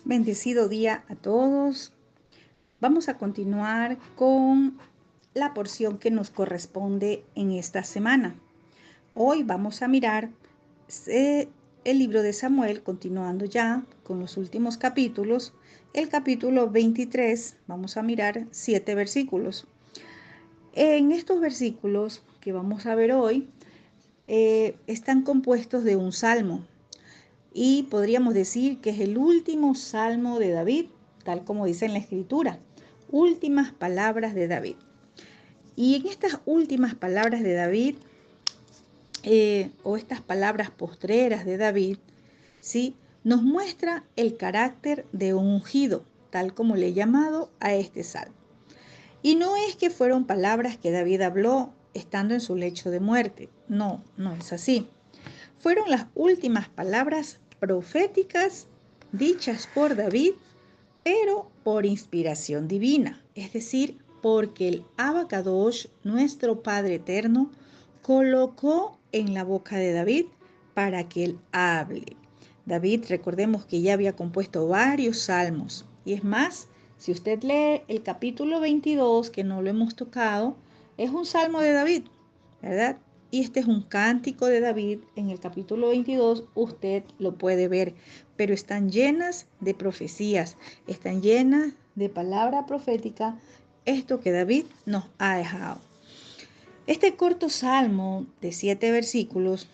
Bendecido día a todos. Vamos a continuar con la porción que nos corresponde en esta semana. Hoy vamos a mirar el libro de Samuel, continuando ya con los últimos capítulos. El capítulo 23, vamos a mirar 7 versículos. En estos versículos que vamos a ver hoy, están compuestos de un salmo. Y podríamos decir que es el último salmo de David, tal como dice en la escritura, últimas palabras de David. Y en estas últimas palabras de David, o estas palabras postreras de David, ¿sí?, nos muestra el carácter de un ungido, tal como le he llamado a este salmo. Y no es que fueron palabras que David habló estando en su lecho de muerte, no es así. Fueron las últimas palabras proféticas dichas por David, pero por inspiración divina, es decir, porque el Abacadosh, nuestro Padre Eterno, colocó en la boca de David para que él hable. David, recordemos que ya había compuesto varios salmos, y es más, si usted lee el capítulo 22, que no lo hemos tocado, es un salmo de David, ¿verdad? Y este es un cántico de David. En el capítulo 22 usted lo puede ver, pero están llenas de profecías, están llenas de palabra profética, esto que David nos ha dejado. Este corto salmo de 7 versículos,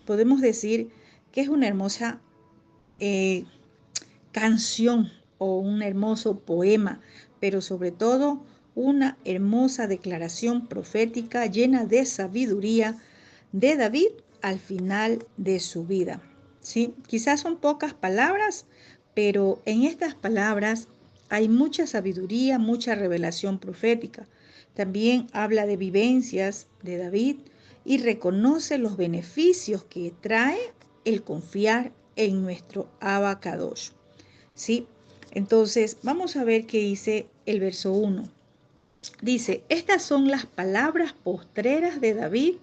podemos decir que es una hermosa canción o un hermoso poema, pero sobre todo una hermosa declaración profética llena de sabiduría de David al final de su vida. ¿Sí? Quizás son pocas palabras, pero en estas palabras hay mucha sabiduría, mucha revelación profética. También habla de vivencias de David y reconoce los beneficios que trae el confiar en nuestro Abacadosh. ¿Sí? Entonces, vamos a ver qué dice el verso 1. Dice, estas son las palabras postreras de David.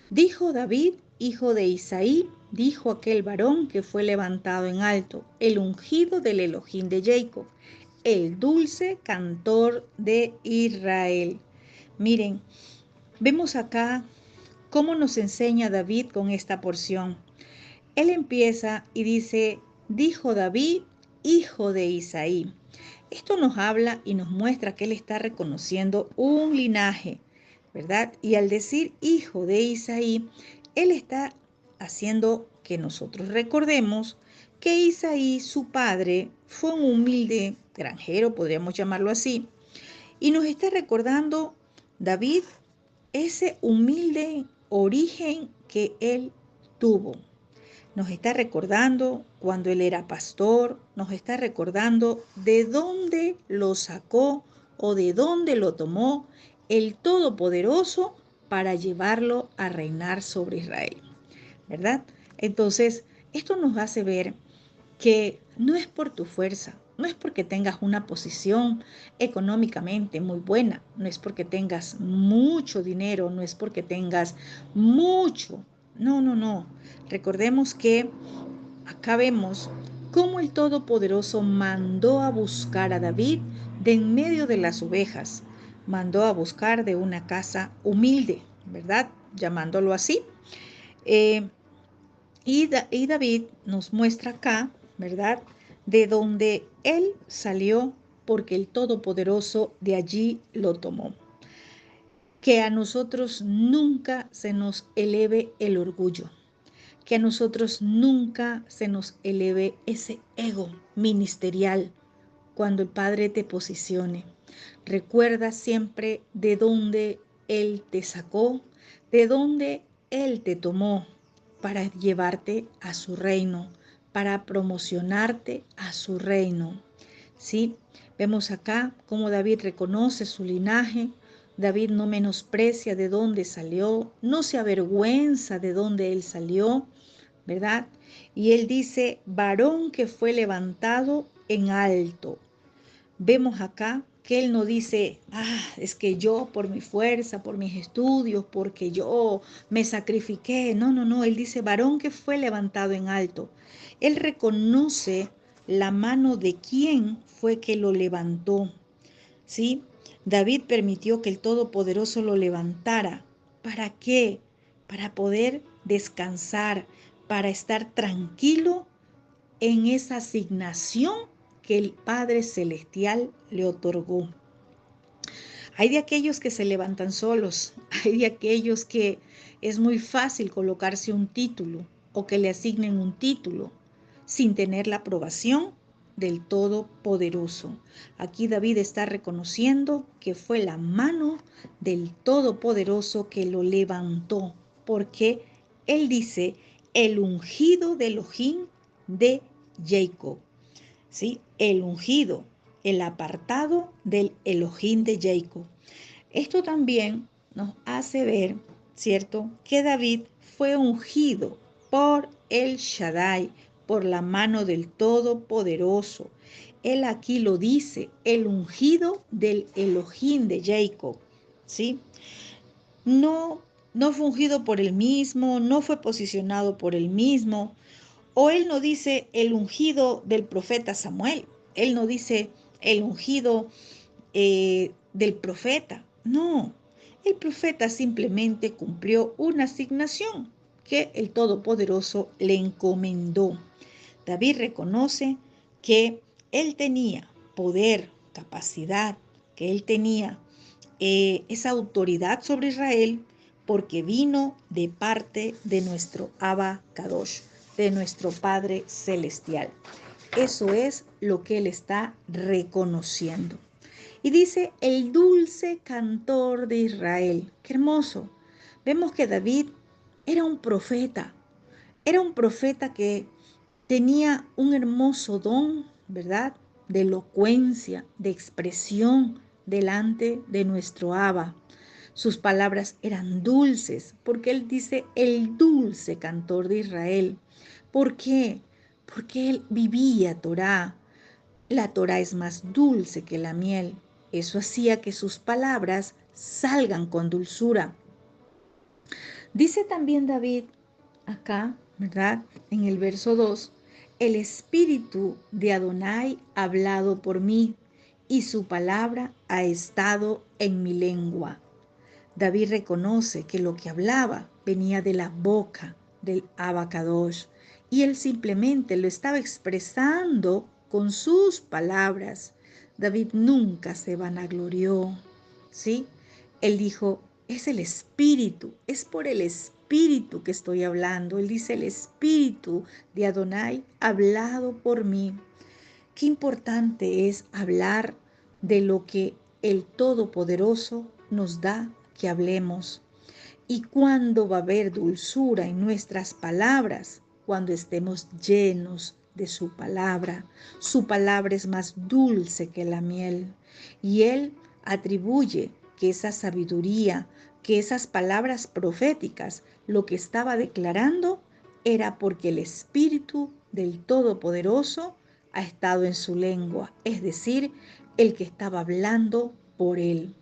Dijo David, hijo de Isaí, dijo aquel varón que fue levantado en alto, el ungido del Elohim de Jacob, el dulce cantor de Israel. Miren, vemos acá cómo nos enseña David con esta porción. Él empieza y dice, dijo David, hijo de Isaí. Esto nos habla y nos muestra que él está reconociendo un linaje, ¿verdad? Y al decir hijo de Isaí, él está haciendo que nosotros recordemos que Isaí, su padre, fue un humilde granjero, podríamos llamarlo así, y nos está recordando David ese humilde origen que él tuvo. Nos está recordando cuando él era pastor, nos está recordando de dónde lo sacó o de dónde lo tomó el Todopoderoso para llevarlo a reinar sobre Israel, ¿verdad? Entonces, esto nos hace ver que no es por tu fuerza, no es porque tengas una posición económicamente muy buena, no es porque tengas mucho dinero, no es porque tengas mucho. No. Recordemos que acá vemos cómo el Todopoderoso mandó a buscar a David de en medio de las ovejas, mandó a buscar de una casa humilde, ¿verdad? Llamándolo así. Eh, y David nos muestra acá, ¿verdad?, de donde él salió porque el Todopoderoso de allí lo tomó. Que a nosotros nunca se nos eleve el orgullo, que a nosotros nunca se nos eleve ese ego ministerial cuando el Padre te posicione. Recuerda siempre de dónde Él te sacó, de dónde Él te tomó para llevarte a su reino, para promocionarte a su reino. ¿Sí? Vemos acá cómo David reconoce su linaje. David no menosprecia de dónde salió, no se avergüenza de dónde él salió, ¿verdad? Y él dice, varón que fue levantado en alto. Vemos acá que él no dice, es que yo por mi fuerza, por mis estudios, porque yo me sacrifiqué. No. Él dice, varón que fue levantado en alto. Él reconoce la mano de quién fue que lo levantó. ¿Sí? David permitió que el Todopoderoso lo levantara. ¿Para qué? Para poder descansar, para estar tranquilo en esa asignación que el Padre Celestial le otorgó. Hay de aquellos que se levantan solos, hay de aquellos que es muy fácil colocarse un título o que le asignen un título sin tener la aprobación del Todopoderoso. Aquí David está reconociendo que fue la mano del Todopoderoso que lo levantó, porque él dice, el ungido de Elohim de Jacob. ¿Sí? El ungido, el apartado del Elohim de Jacob. Esto también nos hace ver, ¿cierto?, que David fue ungido por el Shaddai, por la mano del Todopoderoso. Él aquí lo dice, el ungido del Elohim de Jacob, ¿sí? No, no fue ungido por él mismo, no fue posicionado por él mismo, o él no dice el ungido del profeta Samuel, él no dice el ungido del profeta. No, el profeta simplemente cumplió una asignación que el Todopoderoso le encomendó. David reconoce que él tenía poder, capacidad, que él tenía esa autoridad sobre Israel porque vino de parte de nuestro Abba Kadosh, de nuestro Padre Celestial. Eso es lo que él está reconociendo. Y dice, el dulce cantor de Israel. Qué hermoso. Vemos que David era un profeta que tenía un hermoso don, ¿verdad? De elocuencia, de expresión delante de nuestro Abba. Sus palabras eran dulces, porque él dice el dulce cantor de Israel. ¿Por qué? Porque él vivía Torá. La Torá es más dulce que la miel. Eso hacía que sus palabras salgan con dulzura. Dice también David acá, ¿verdad? En el verso 2, el espíritu de Adonai ha hablado por mí y su palabra ha estado en mi lengua. David reconoce que lo que hablaba venía de la boca del Abacadosh y él simplemente lo estaba expresando con sus palabras. David nunca se vanaglorió, ¿sí? Él dijo, es el Espíritu, es por el Espíritu que estoy hablando. Él dice, el Espíritu de Adonai ha hablado por mí. Qué importante es hablar de lo que el Todopoderoso nos da que hablemos. ¿Y cuándo va a haber dulzura en nuestras palabras? Cuando estemos llenos de su palabra. Su palabra es más dulce que la miel. Y Él atribuye que esa sabiduría, que esas palabras proféticas, lo que estaba declarando era porque el Espíritu del Todopoderoso ha estado en su lengua, es decir, el que estaba hablando por Él.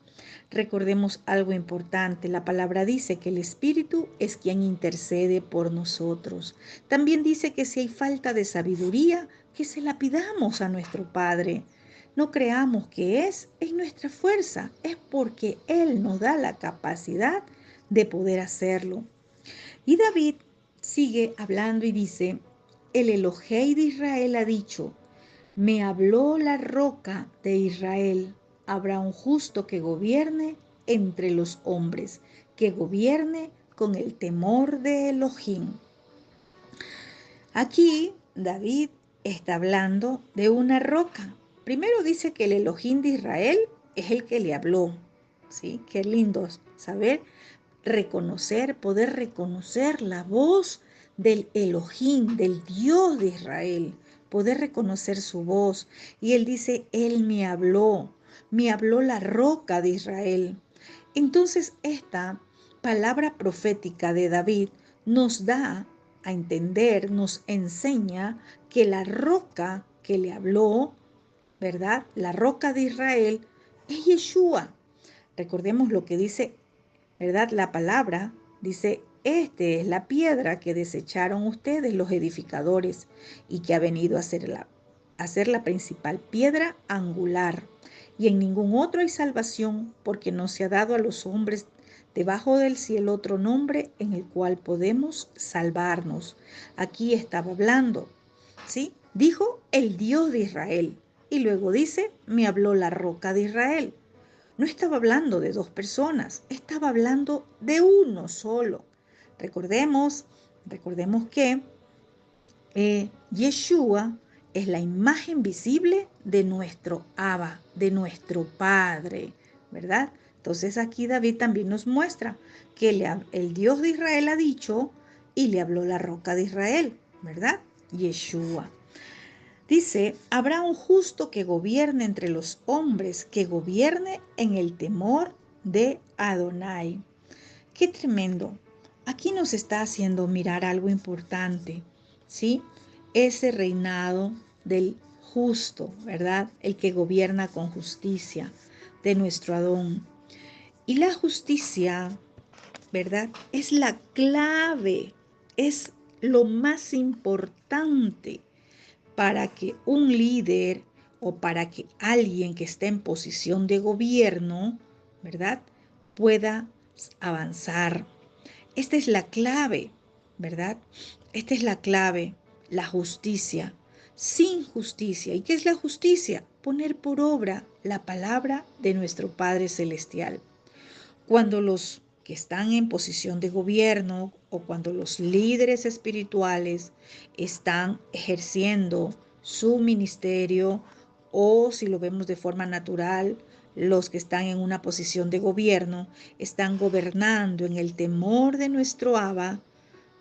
Recordemos algo importante, la palabra dice que el Espíritu es quien intercede por nosotros. También dice que si hay falta de sabiduría, que se la pidamos a nuestro Padre. No creamos que es en nuestra fuerza, es porque Él nos da la capacidad de poder hacerlo. Y David sigue hablando y dice, el Elohei de Israel ha dicho, me habló la roca de Israel. Habrá un justo que gobierne entre los hombres, que gobierne con el temor de Elohim. Aquí David está hablando de una roca. Primero dice que el Elohim de Israel es el que le habló. ¿Sí? Qué lindo saber reconocer, poder reconocer la voz del Elohim, del Dios de Israel, poder reconocer su voz. Y él dice, él me habló la roca de Israel. Entonces esta palabra profética de David nos da a entender, nos enseña que la roca que le habló, ¿verdad? La roca de Israel es Yeshua. Recordemos lo que dice, ¿verdad? La palabra dice, este es la piedra que desecharon ustedes los edificadores y que ha venido a ser a ser la principal piedra angular. Y en ningún otro hay salvación, porque no se ha dado a los hombres debajo del cielo otro nombre en el cual podemos salvarnos. Aquí estaba hablando, ¿sí? Dijo el Dios de Israel. Y luego dice, me habló la roca de Israel. No estaba hablando de dos personas, estaba hablando de uno solo. Recordemos, recordemos que Yeshua es la imagen visible de nuestro Abba, de nuestro Padre, ¿verdad? Entonces aquí David también nos muestra que el Dios de Israel ha dicho y le habló la roca de Israel, ¿verdad? Yeshua. Dice, habrá un justo que gobierne entre los hombres, que gobierne en el temor de Adonai. Qué tremendo. Aquí nos está haciendo mirar algo importante, ¿sí? Ese reinado del justo, ¿verdad? El que gobierna con justicia, de nuestro Adón. Y la justicia, ¿verdad? Es la clave, es lo más importante para que un líder o para que alguien que esté en posición de gobierno, ¿verdad? Pueda avanzar. Esta es la clave, ¿verdad? Esta es la clave, la justicia. Sin justicia. ¿Y qué es la justicia? Poner por obra la palabra de nuestro Padre Celestial. Cuando los que están en posición de gobierno o cuando los líderes espirituales están ejerciendo su ministerio o si lo vemos de forma natural, los que están en una posición de gobierno están gobernando en el temor de nuestro Abba,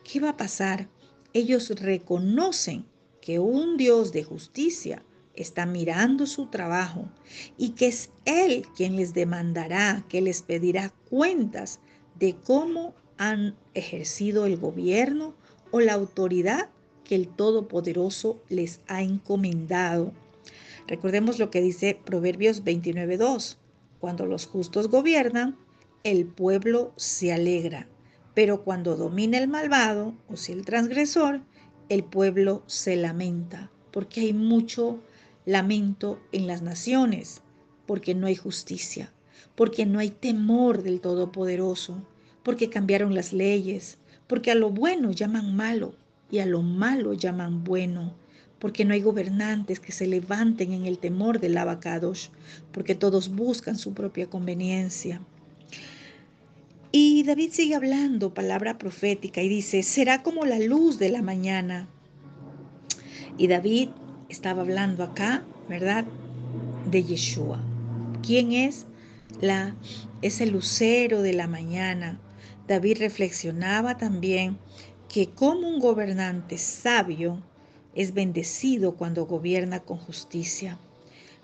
¿qué va a pasar? Ellos reconocen que un Dios de justicia está mirando su trabajo y que es Él quien les demandará, que les pedirá cuentas de cómo han ejercido el gobierno o la autoridad que el Todopoderoso les ha encomendado. Recordemos lo que dice Proverbios 29:2. Cuando los justos gobiernan, el pueblo se alegra, pero cuando domina el malvado, o si el transgresor, el pueblo se lamenta, porque hay mucho lamento en las naciones, porque no hay justicia, porque no hay temor del Todopoderoso, porque cambiaron las leyes, porque a lo bueno llaman malo y a lo malo llaman bueno, porque no hay gobernantes que se levanten en el temor del Abacadosh, porque todos buscan su propia conveniencia. Y David sigue hablando palabra profética y dice, será como la luz de la mañana. Y David estaba hablando acá, ¿verdad? De Yeshua. ¿Quién es? Es el lucero de la mañana. David reflexionaba también que como un gobernante sabio es bendecido cuando gobierna con justicia.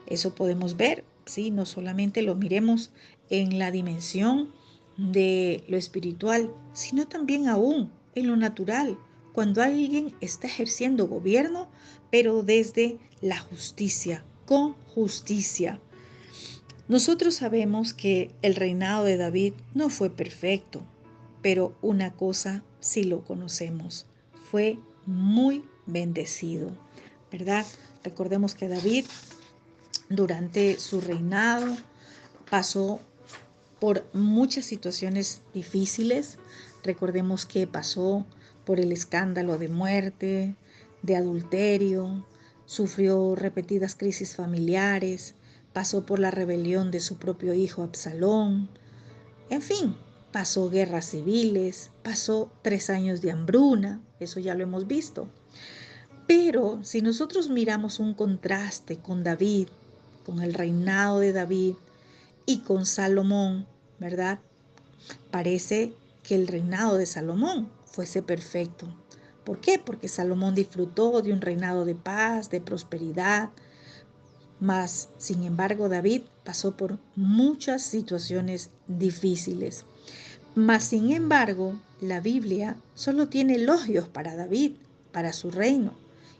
Eso podemos ver, ¿sí? No solamente lo miremos en la dimensión de lo espiritual, sino también aún en lo natural, cuando alguien está ejerciendo gobierno, pero desde la justicia, con justicia. Nosotros sabemos que el reinado de David no fue perfecto, pero una cosa sí lo conocemos, fue muy bendecido, ¿verdad? Recordemos que David durante su reinado pasó por muchas situaciones difíciles. Recordemos que pasó por el escándalo de muerte, de adulterio, sufrió repetidas crisis familiares, pasó por la rebelión de su propio hijo Absalón, en fin, pasó guerras civiles, pasó 3 años de hambruna, eso ya lo hemos visto. Pero si nosotros miramos un contraste con David, con el reinado de David y con Salomón, ¿verdad? Parece que el reinado de Salomón fuese perfecto. ¿Por qué? Porque Salomón disfrutó de un reinado de paz, de prosperidad, mas, sin embargo, David pasó por muchas situaciones difíciles. Mas, sin embargo, la Biblia solo tiene elogios para David, para su reino,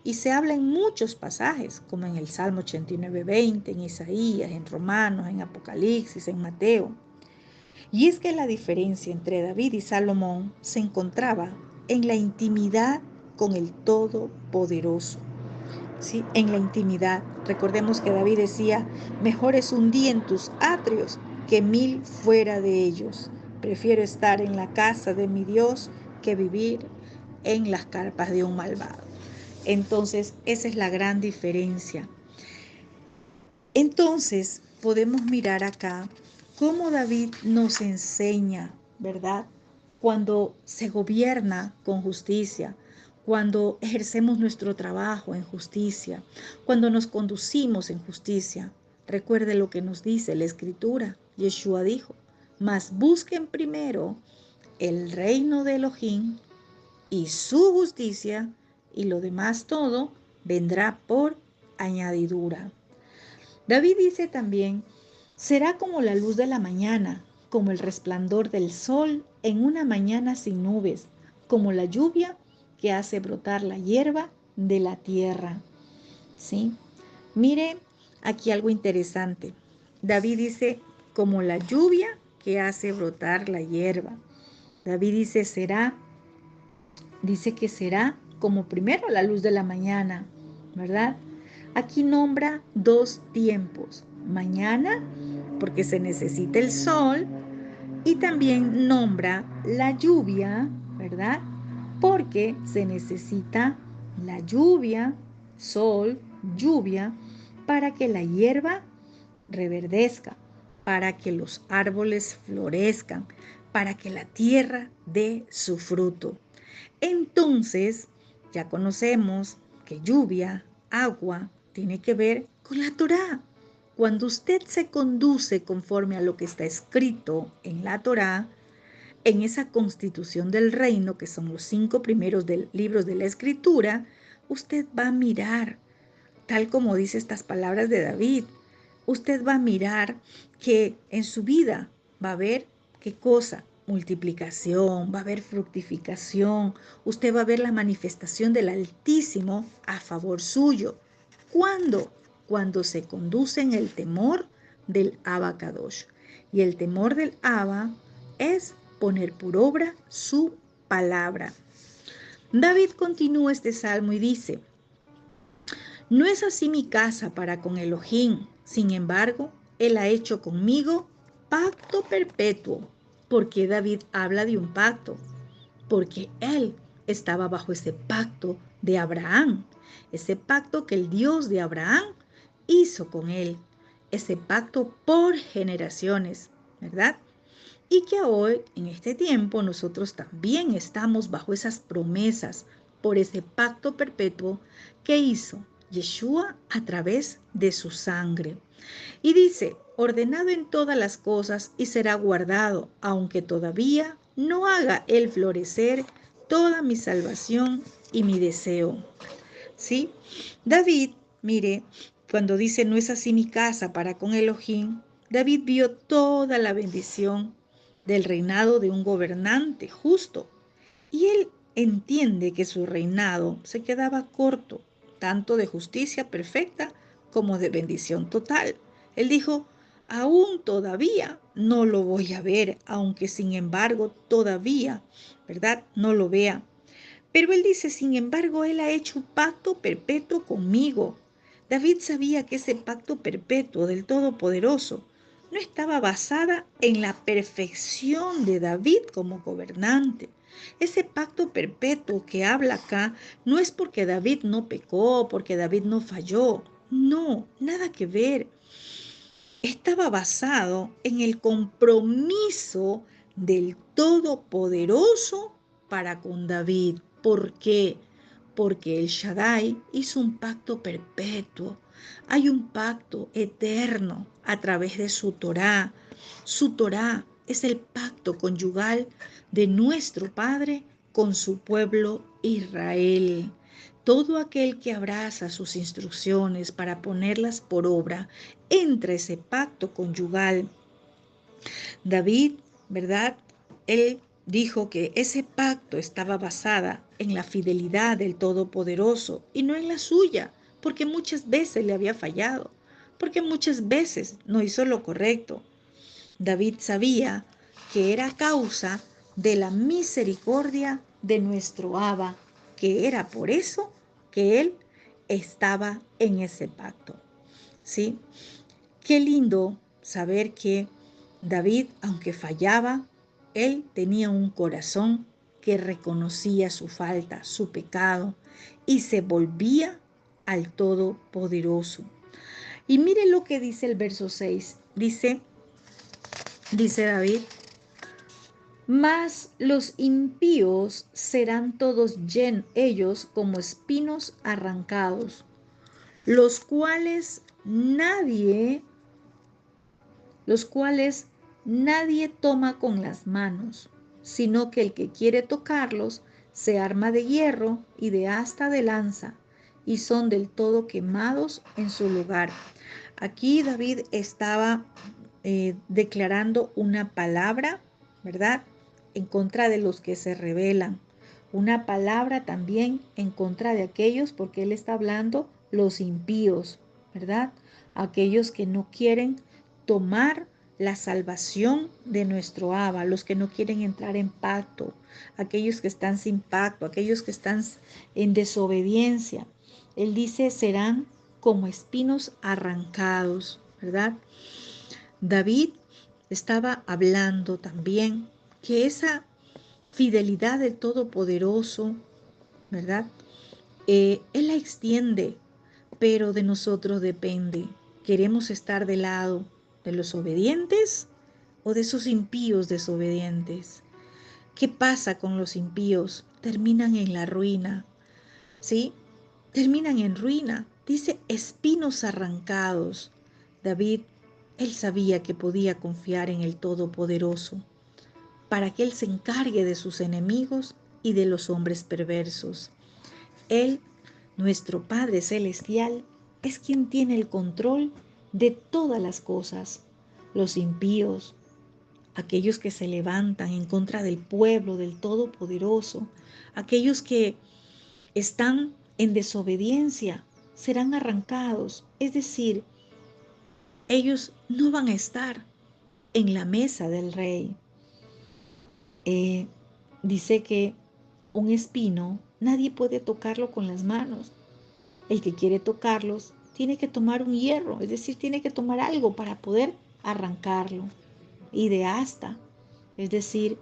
y se habla en muchos pasajes, como en el Salmo 89:20, en Isaías, en Romanos, en Apocalipsis, en Mateo. Y es que la diferencia entre David y Salomón se encontraba en la intimidad con el Todopoderoso. ¿sí? En la intimidad. Recordemos que David decía, mejor es un día en tus atrios que 1000 fuera de ellos. Prefiero estar en la casa de mi Dios que vivir en las carpas de un malvado. Entonces, esa es la gran diferencia. Entonces, podemos mirar acá cómo David nos enseña, ¿verdad? Cuando se gobierna con justicia, cuando ejercemos nuestro trabajo en justicia, cuando nos conducimos en justicia. Recuerde lo que nos dice la Escritura. Yeshua dijo, mas busquen primero el reino de Elohim y su justicia, y lo demás todo vendrá por añadidura. David dice también, será como la luz de la mañana, como el resplandor del sol en una mañana sin nubes, como la lluvia que hace brotar la hierba de la tierra. ¿Sí? Mire aquí algo interesante. David dice, como la lluvia que hace brotar la hierba. David dice que será como primero la luz de la mañana, ¿verdad? Aquí nombra 2 tiempos, mañana, porque se necesita el sol, y también nombra la lluvia, ¿verdad? Porque se necesita la lluvia, sol, lluvia, para que la hierba reverdezca, para que los árboles florezcan, para que la tierra dé su fruto. Entonces, ya conocemos que lluvia, agua, tiene que ver con la Torá. Cuando usted se conduce conforme a lo que está escrito en la Torá, en esa constitución del reino, que son los 5 primeros libros de la Escritura, usted va a mirar, tal como dice estas palabras de David, usted va a mirar que en su vida va a haber, ¿qué cosa? Multiplicación, va a haber fructificación, usted va a ver la manifestación del Altísimo a favor suyo. ¿Cuándo? Cuando se conduce en el temor del Abba Kadosh. Y el temor del Abba es poner por obra su palabra. David continúa este salmo y dice, no es así mi casa para con Elohim, sin embargo, él ha hecho conmigo pacto perpetuo. ¿Por qué David habla de un pacto? Porque él estaba bajo ese pacto de Abraham, ese pacto que el Dios de Abraham hizo con él, ese pacto por generaciones, ¿verdad? Y que hoy, en este tiempo, nosotros también estamos bajo esas promesas por ese pacto perpetuo que hizo Yeshua a través de su sangre. Y dice, ordenado en todas las cosas y será guardado, aunque todavía no haga él florecer toda mi salvación y mi deseo. ¿Sí? David, mire, cuando dice, no es así mi casa para con Elohim, David vio toda la bendición del reinado de un gobernante justo. Y él entiende que su reinado se quedaba corto, tanto de justicia perfecta como de bendición total. Él dijo, aún todavía no lo voy a ver, aunque sin embargo todavía, ¿verdad? No lo vea. Pero él dice, sin embargo, él ha hecho un pacto perpetuo conmigo. David sabía que ese pacto perpetuo del Todopoderoso no estaba basada en la perfección de David como gobernante. Ese pacto perpetuo que habla acá no es porque David no pecó, porque David no falló. No, nada que ver. Estaba basado en el compromiso del Todopoderoso para con David. ¿Por qué? Porque el Shaddai hizo un pacto perpetuo. Hay un pacto eterno a través de su Torá. Su Torá es el pacto conyugal de nuestro Padre con su pueblo Israel. Todo aquel que abraza sus instrucciones para ponerlas por obra entra ese pacto conyugal. David, ¿verdad? Él dijo que ese pacto estaba basada en la fidelidad del Todopoderoso y no en la suya, porque muchas veces le había fallado, porque muchas veces no hizo lo correcto. David sabía que era causa de la misericordia de nuestro Abba, que era por eso que él estaba en ese pacto, ¿sí? Qué lindo saber que David, aunque fallaba, él tenía un corazón que reconocía su falta, su pecado, y se volvía al Todopoderoso. Y mire lo que dice el verso 6. Dice David: mas los impíos serán todos ellos como espinos arrancados, los cuales nadie toma con las manos, sino que el que quiere tocarlos se arma de hierro y de asta de lanza, y son del todo quemados en su lugar. Aquí David estaba declarando una palabra, ¿verdad?, en contra de los que se rebelan. Una palabra también en contra de aquellos, porque él está hablando los impíos, ¿verdad? Aquellos que no quieren tomar la salvación de nuestro Abba, los que no quieren entrar en pacto, aquellos que están sin pacto, aquellos que están en desobediencia. Él dice, serán como espinos arrancados, ¿verdad? David estaba hablando también que esa fidelidad del Todopoderoso, ¿verdad? Él la extiende, pero de nosotros depende. ¿Queremos estar del lado de los obedientes o de esos impíos desobedientes? ¿Qué pasa con los impíos? Terminan en la ruina, ¿sí? Terminan en ruina. Dice espinos arrancados. David, él sabía que podía confiar en el Todopoderoso para que Él se encargue de sus enemigos y de los hombres perversos. Él, nuestro Padre Celestial, es quien tiene el control de todas las cosas. Los impíos, aquellos que se levantan en contra del pueblo, del Todopoderoso, aquellos que están en desobediencia, serán arrancados. Es decir, ellos no van a estar en la mesa del rey. Dice que un espino nadie puede tocarlo con las manos. El que quiere tocarlos tiene que tomar un hierro, es decir, tiene que tomar algo para poder arrancarlo. Y de asta, es decir,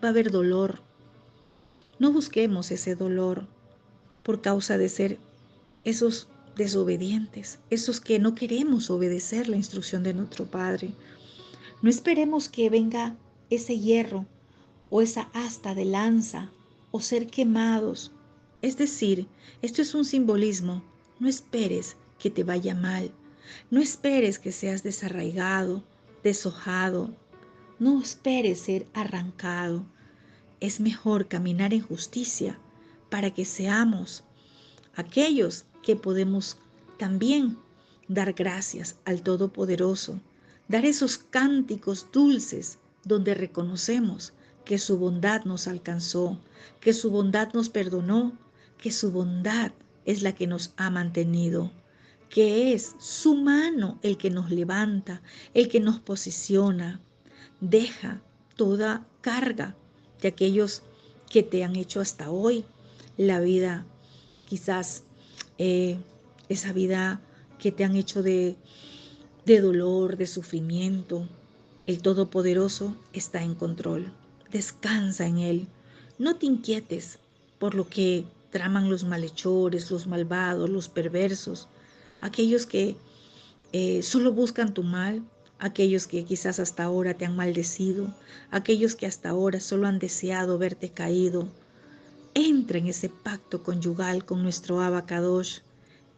va a haber dolor. No busquemos ese dolor por causa de ser esos desobedientes, esos que no queremos obedecer la instrucción de nuestro Padre. No esperemos que venga ese hierro o esa asta de lanza o ser quemados. Es decir, esto es un simbolismo. No esperes que te vaya mal. No esperes que seas desarraigado, deshojado. No esperes ser arrancado. Es mejor caminar en justicia para que seamos aquellos que podemos también dar gracias al Todopoderoso, dar esos cánticos dulces donde reconocemos que su bondad nos alcanzó, que su bondad nos perdonó, que su bondad es la que nos ha mantenido, que es su mano el que nos levanta, el que nos posiciona. Deja toda carga de aquellos que te han hecho hasta hoy la vida, quizás esa vida que te han hecho de dolor, de sufrimiento. El Todopoderoso está en control. Descansa en Él. No te inquietes por lo que traman los malhechores, los malvados, los perversos, aquellos que solo buscan tu mal, aquellos que quizás hasta ahora te han maldecido, aquellos que hasta ahora solo han deseado verte caído. Entra en ese pacto conyugal con nuestro Abba Kadosh.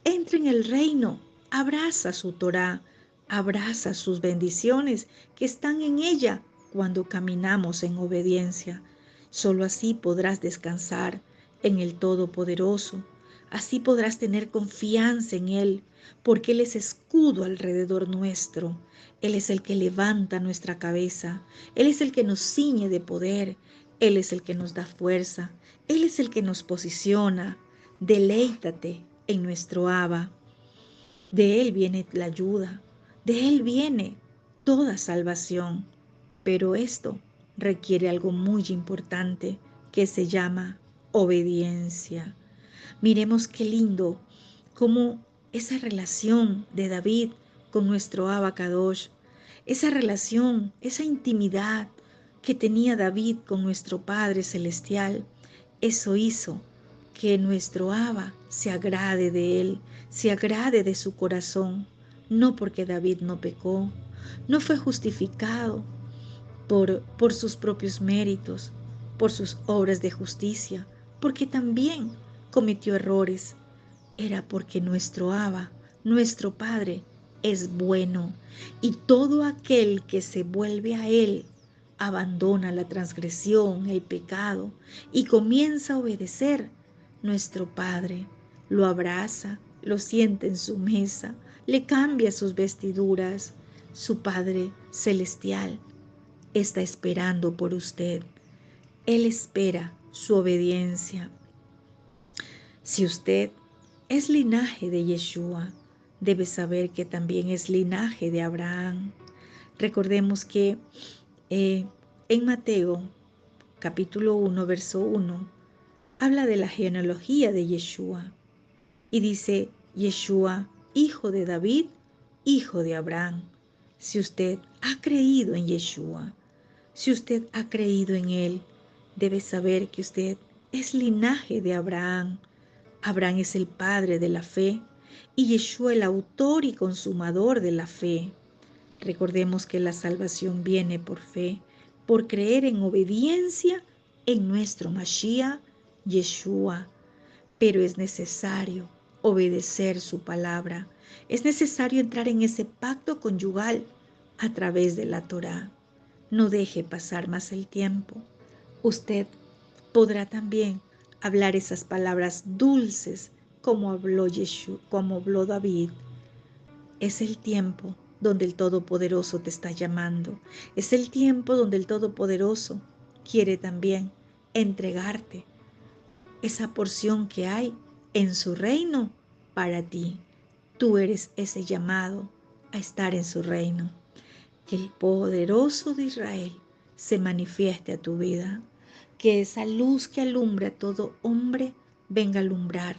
Entra en el reino, abraza su Torá, abraza sus bendiciones que están en ella cuando caminamos en obediencia. Solo así podrás descansar en el Todopoderoso. Así podrás tener confianza en Él, porque Él es escudo alrededor nuestro. Él es el que levanta nuestra cabeza. Él es el que nos ciñe de poder. Él es el que nos da fuerza. Él es el que nos posiciona. Deleítate en nuestro Abba. De Él viene la ayuda, de Él viene toda salvación, pero esto requiere algo muy importante que se llama obediencia. Miremos qué lindo Como esa relación de David con nuestro Abba Kadosh, esa relación, esa intimidad que tenía David con nuestro Padre Celestial, eso hizo que nuestro Abba se agrade de él, se agrade de su corazón, no porque David no pecó, no fue justificado por sus propios méritos, por sus obras de justicia, porque también cometió errores. Era porque nuestro Abba, nuestro Padre, es bueno, y todo aquel que se vuelve a Él abandona la transgresión, el pecado, y comienza a obedecer. Nuestro Padre lo abraza, lo sienta en su mesa, le cambia sus vestiduras. Su Padre celestial está esperando por usted. Él espera su obediencia. Si usted es linaje de Yeshua, debe saber que también es linaje de Abraham. Recordemos que en Mateo capítulo 1, verso 1, habla de la genealogía de Yeshua y dice, Yeshua, hijo de David, hijo de Abraham. Si usted ha creído en Yeshua, si usted ha creído en Él, debe saber que usted es linaje de Abraham. Abraham es el padre de la fe y Yeshua el autor y consumador de la fe. Recordemos que la salvación viene por fe, por creer en obediencia en nuestro Mashiach, Yeshua. Pero es necesario obedecer su palabra. Es necesario entrar en ese pacto conyugal a través de la Torá. No deje pasar más el tiempo. Usted podrá también hablar esas palabras dulces como habló Yeshua, como habló David. Es el tiempo donde el Todopoderoso te está llamando. Es el tiempo donde el Todopoderoso quiere también entregarte esa porción que hay en su reino para ti. Tú eres ese llamado a estar en su reino. Que el poderoso de Israel se manifieste a tu vida. Que esa luz que alumbra a todo hombre venga a alumbrar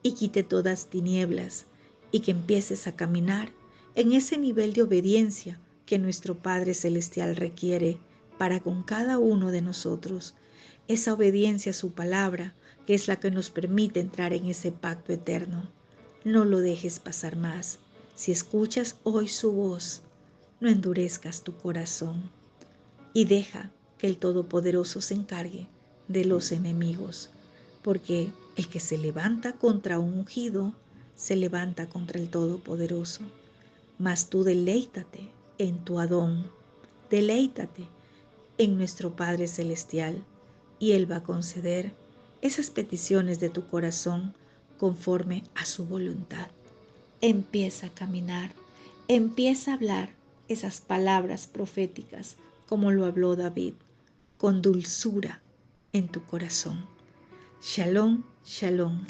y quite todas tinieblas y que empieces a caminar en ese nivel de obediencia que nuestro Padre Celestial requiere para con cada uno de nosotros. Esa obediencia a su palabra, que es la que nos permite entrar en ese pacto eterno. No lo dejes pasar más. Si escuchas hoy su voz, no endurezcas tu corazón y deja que el Todopoderoso se encargue de los enemigos, porque el que se levanta contra un ungido, se levanta contra el Todopoderoso. Mas tú deleítate en tu Adón, deleítate en nuestro Padre Celestial, y Él va a conceder esas peticiones de tu corazón conforme a su voluntad. Empieza a caminar, empieza a hablar esas palabras proféticas como lo habló David, con dulzura en tu corazón. Shalom, shalom.